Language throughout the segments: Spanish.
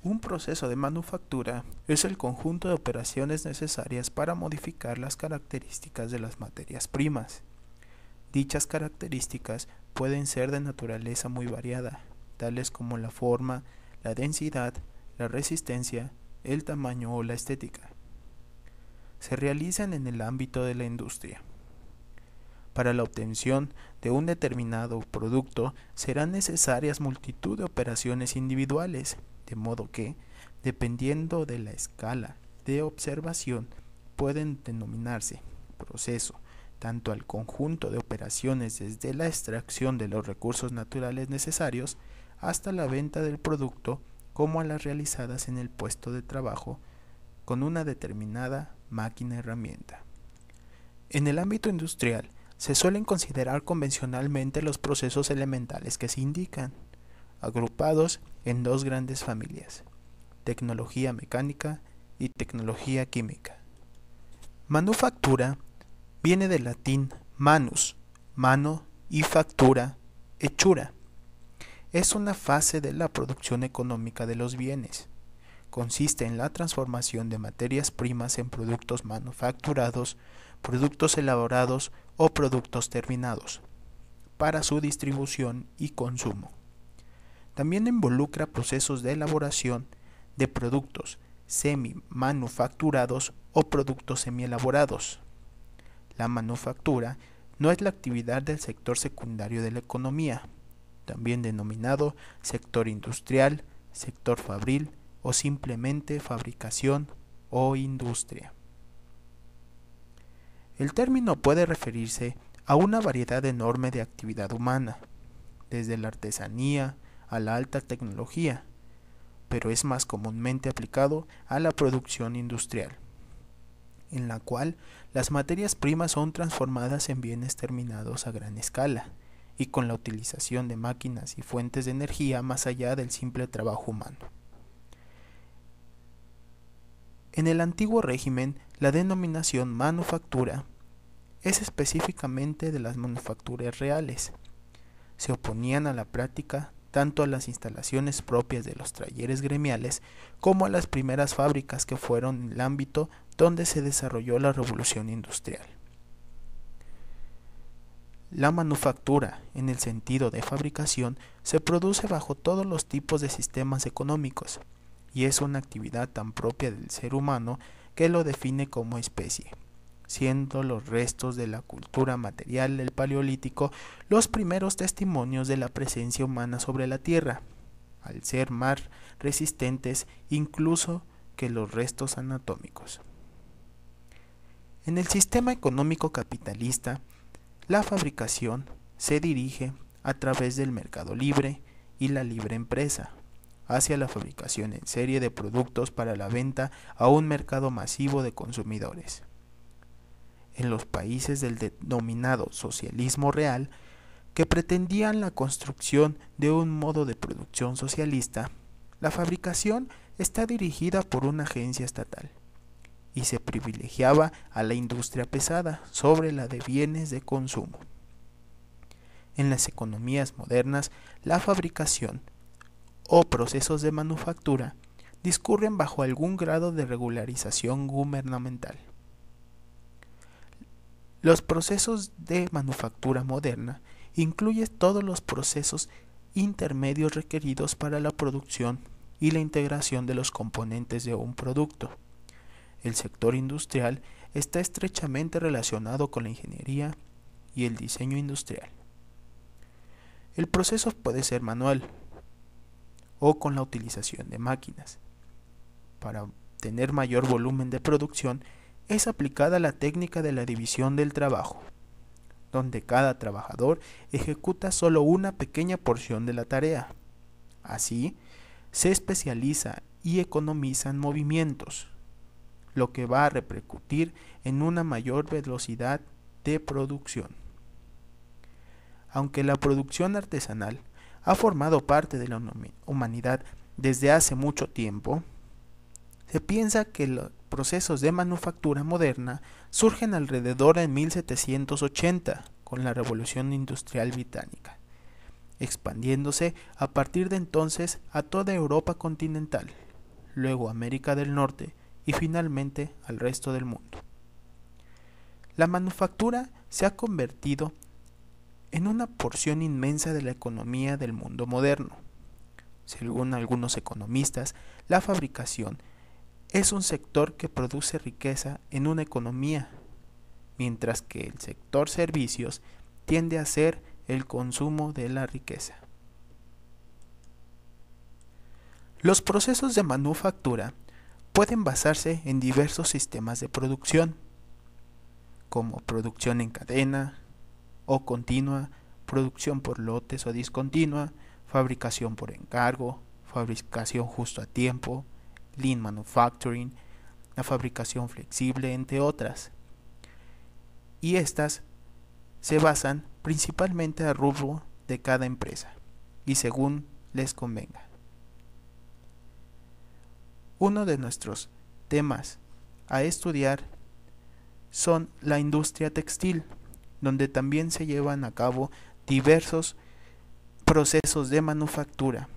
Un proceso de manufactura es el conjunto de operaciones necesarias para modificar las características de las materias primas. Dichas características pueden ser de naturaleza muy variada, tales como la forma, la densidad, la resistencia, el tamaño o la estética. Se realizan en el ámbito de la industria. Para la obtención de un determinado producto serán necesarias multitud de operaciones individuales, de modo que, dependiendo de la escala de observación, pueden denominarse proceso tanto al conjunto de operaciones desde la extracción de los recursos naturales necesarios hasta la venta del producto, como a las realizadas en el puesto de trabajo con una determinada máquina-herramienta. En el ámbito industrial, se suelen considerar convencionalmente los procesos elementales que se indican, agrupados en dos grandes familias: tecnología mecánica y tecnología química. Manufactura viene del latín manus, mano, y factura, hechura. Es una fase de la producción económica de los bienes. Consiste en la transformación de materias primas en productos manufacturados, productos elaborados o productos terminados, para su distribución y consumo. También involucra procesos de elaboración de productos semi-manufacturados o productos semi-elaborados. La manufactura no es la actividad del sector secundario de la economía, también denominado sector industrial, sector fabril o simplemente fabricación o industria. El término puede referirse a una variedad enorme de actividad humana, desde la artesanía a la alta tecnología, pero es más comúnmente aplicado a la producción industrial, en la cual las materias primas son transformadas en bienes terminados a gran escala y con la utilización de máquinas y fuentes de energía más allá del simple trabajo humano. En el antiguo régimen, la denominación manufactura es específicamente de las manufacturas reales. Se oponían a la práctica tanto a las instalaciones propias de los talleres gremiales como a las primeras fábricas que fueron el ámbito donde se desarrolló la revolución industrial. La manufactura, en el sentido de fabricación, se produce bajo todos los tipos de sistemas económicos y es una actividad tan propia del ser humano que lo define como especie, siendo los restos de la cultura material del Paleolítico los primeros testimonios de la presencia humana sobre la Tierra, al ser más resistentes incluso que los restos anatómicos. En el sistema económico capitalista, la fabricación se dirige a través del mercado libre y la libre empresa, hacia la fabricación en serie de productos para la venta a un mercado masivo de consumidores. En los países del denominado socialismo real, que pretendían la construcción de un modo de producción socialista, la fabricación está dirigida por una agencia estatal y se privilegiaba a la industria pesada sobre la de bienes de consumo. En las economías modernas, la fabricación o procesos de manufactura discurren bajo algún grado de regularización gubernamental. Los procesos de manufactura moderna incluyen todos los procesos intermedios requeridos para la producción y la integración de los componentes de un producto. El sector industrial está estrechamente relacionado con la ingeniería y el diseño industrial. El proceso puede ser manual o con la utilización de máquinas. Para tener mayor volumen de producción es aplicada la técnica de la división del trabajo, donde cada trabajador ejecuta solo una pequeña porción de la tarea. Así, se especializa y economiza en movimientos, lo que va a repercutir en una mayor velocidad de producción. Aunque la producción artesanal ha formado parte de la humanidad desde hace mucho tiempo, se piensa que los procesos de manufactura moderna surgen alrededor de 1780 con la Revolución Industrial Británica, expandiéndose a partir de entonces a toda Europa continental. luego América del Norte y finalmente al resto del mundo. La manufactura se ha convertido en una porción inmensa de la economía del mundo moderno. Según algunos economistas, la fabricación es un sector que produce riqueza en una economía, mientras que el sector servicios tiende a ser el consumo de la riqueza. Los procesos de manufactura pueden basarse en diversos sistemas de producción, como producción en cadena o continua, producción por lotes o discontinua, fabricación por encargo, fabricación justo a tiempo, lean manufacturing, la fabricación flexible, entre otras. Y estas se basan principalmente al rubro de cada empresa y según les convenga. Uno de nuestros temas a estudiar son la industria textil, donde también se llevan a cabo diversos procesos de manufactura.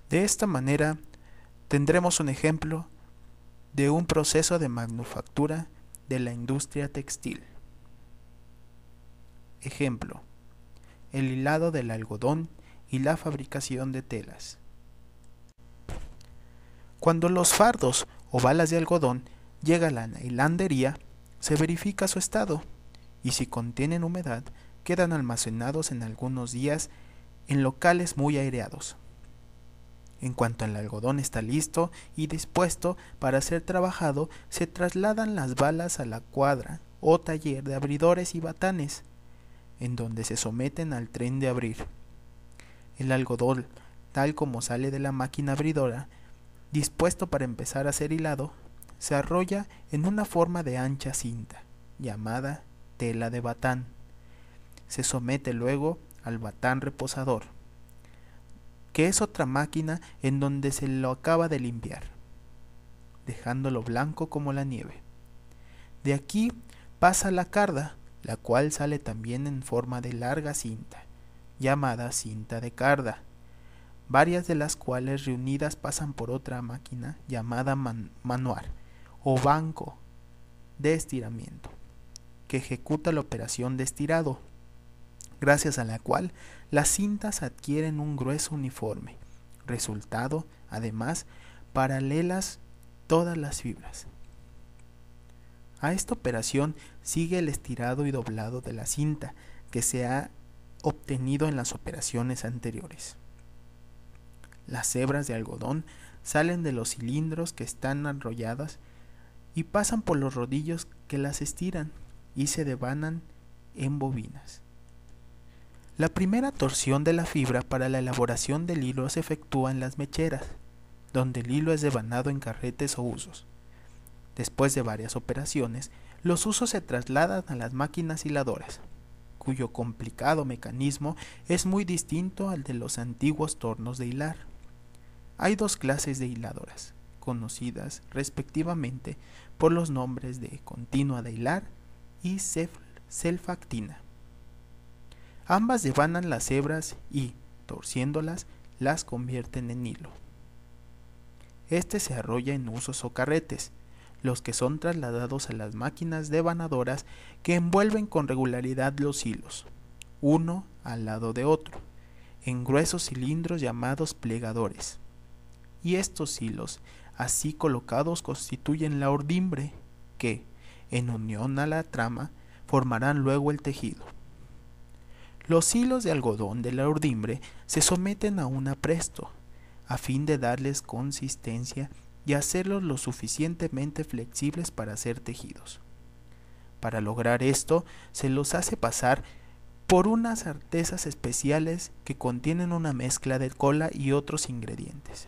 De esta manera tendremos un ejemplo de un proceso de manufactura de la industria textil. Ejemplo: el hilado del algodón y la fabricación de telas. Cuando los fardos o balas de algodón llegan a la hilandería, se verifica su estado y si contienen humedad, quedan almacenados en algunos días en locales muy aireados. En cuanto el algodón está listo y dispuesto para ser trabajado, se trasladan las balas a la cuadra o taller de abridores y batanes, en donde se someten al tren de abrir. El algodón, tal como sale de la máquina abridora, dispuesto para empezar a ser hilado, se arrolla en una forma de ancha cinta, llamada tela de batán. Se somete luego al batán reposador, que es otra máquina en donde se lo acaba de limpiar, dejándolo blanco como la nieve. De aquí pasa la carda, la cual sale también en forma de larga cinta, llamada cinta de carda, varias de las cuales reunidas pasan por otra máquina llamada manuar o banco de estiramiento, que ejecuta la operación de estirado, gracias a la cual las cintas adquieren un grueso uniforme, resultado, además, paralelas todas las fibras. A esta operación sigue el estirado y doblado de la cinta que se ha obtenido en las operaciones anteriores. Las hebras de algodón salen de los cilindros que están enrolladas y pasan por los rodillos que las estiran y se devanan en bobinas. La primera torsión de la fibra para la elaboración del hilo se efectúa en las mecheras, donde el hilo es devanado en carretes o usos. Después de varias operaciones, los usos se trasladan a las máquinas hiladoras, cuyo complicado mecanismo es muy distinto al de los antiguos tornos de hilar. Hay dos clases de hiladoras, conocidas respectivamente por los nombres de continua de hilar y selfactina. Ambas devanan las hebras y, torciéndolas, las convierten en hilo. Este se arrolla en usos o carretes, los que son trasladados a las máquinas devanadoras que envuelven con regularidad los hilos, uno al lado de otro, en gruesos cilindros llamados plegadores. Y estos hilos, así colocados, constituyen la ordimbre, que, en unión a la trama, formarán luego el tejido. Los hilos de algodón de la ordimbre se someten a un apresto, a fin de darles consistencia y hacerlos lo suficientemente flexibles para ser tejidos. Para lograr esto, se los hace pasar por unas artesas especiales que contienen una mezcla de cola y otros ingredientes.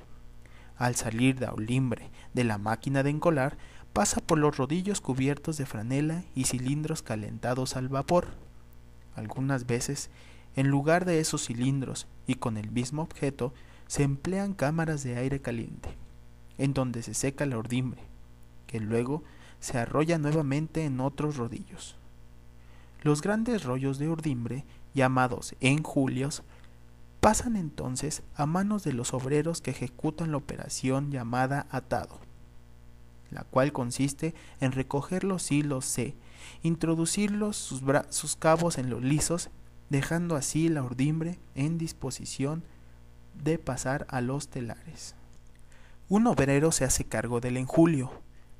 Al salir de la ordimbre de la máquina de encolar, pasa por los rodillos cubiertos de franela y cilindros calentados al vapor. Algunas veces, en lugar de esos cilindros y con el mismo objeto, se emplean cámaras de aire caliente, en donde se seca la ordimbre, que luego se arrolla nuevamente en otros rodillos. Los grandes rollos de ordimbre, llamados enjulios, pasan entonces a manos de los obreros que ejecutan la operación llamada atado, la cual consiste en recoger los hilos C, introducirlos sus cabos en los lisos, dejando así la urdimbre en disposición de pasar a los telares. Un obrero se hace cargo del enjulio,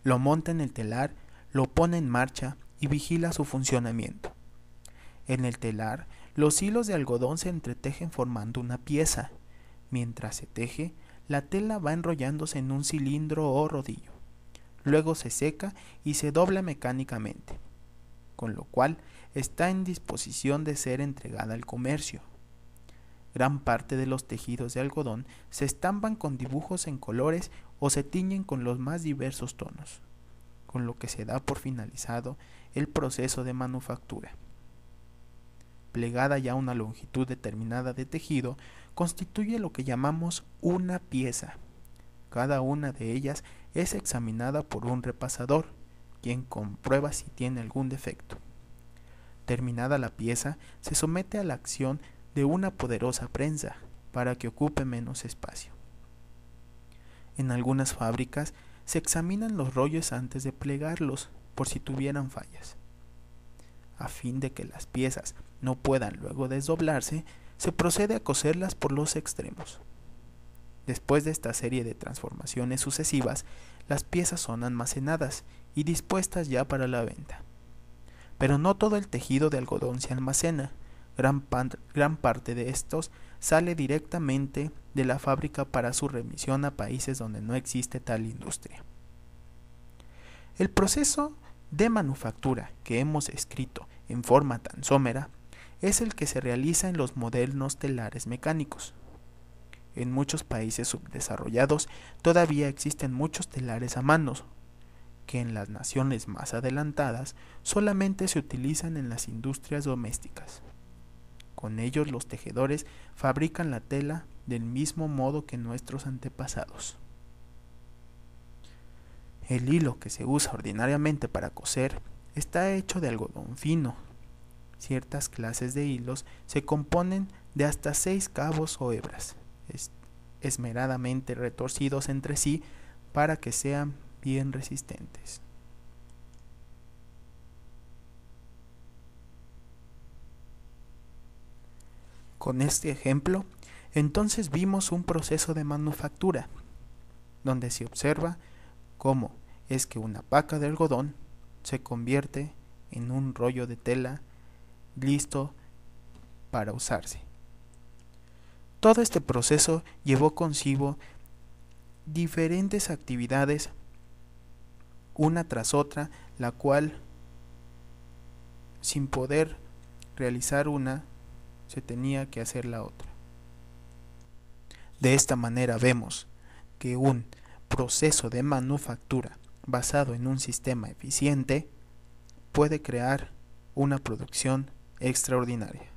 lo monta en el telar, lo pone en marcha y vigila su funcionamiento. En el telar, los hilos de algodón se entretejen formando una pieza. Mientras se teje, la tela va enrollándose en un cilindro o rodillo. Luego se seca y se dobla mecánicamente, con lo cual está en disposición de ser entregada al comercio. Gran parte de los tejidos de algodón se estampan con dibujos en colores o se tiñen con los más diversos tonos, con lo que se da por finalizado el proceso de manufactura. Plegada ya una longitud determinada de tejido, constituye lo que llamamos una pieza. Cada una de ellas es examinada por un repasador, quien comprueba si tiene algún defecto. Terminada la pieza, se somete a la acción de una poderosa prensa para que ocupe menos espacio. En algunas fábricas se examinan los rollos antes de plegarlos por si tuvieran fallas. A fin de que las piezas no puedan luego desdoblarse, se procede a coserlas por los extremos. Después de esta serie de transformaciones sucesivas, las piezas son almacenadas y dispuestas ya para la venta. Pero no todo el tejido de algodón se almacena. Gran parte de estos sale directamente de la fábrica para su remisión a países donde no existe tal industria. El proceso de manufactura que hemos escrito en forma tan somera es el que se realiza en los modernos telares mecánicos. En muchos países subdesarrollados todavía existen muchos telares a mano, que en las naciones más adelantadas solamente se utilizan en las industrias domésticas. Con ellos los tejedores fabrican la tela del mismo modo que nuestros antepasados. El hilo que se usa ordinariamente para coser está hecho de algodón fino. Ciertas clases de hilos se componen de hasta 6 cabos o hebras, esmeradamente retorcidos entre sí para que sean bien resistentes. Con este ejemplo, entonces vimos un proceso de manufactura, donde se observa cómo es que una paca de algodón se convierte en un rollo de tela listo para usarse. Todo este proceso llevó consigo diferentes actividades, una tras otra, la cual, sin poder realizar una, se tenía que hacer la otra. De esta manera vemos que un proceso de manufactura basado en un sistema eficiente puede crear una producción extraordinaria.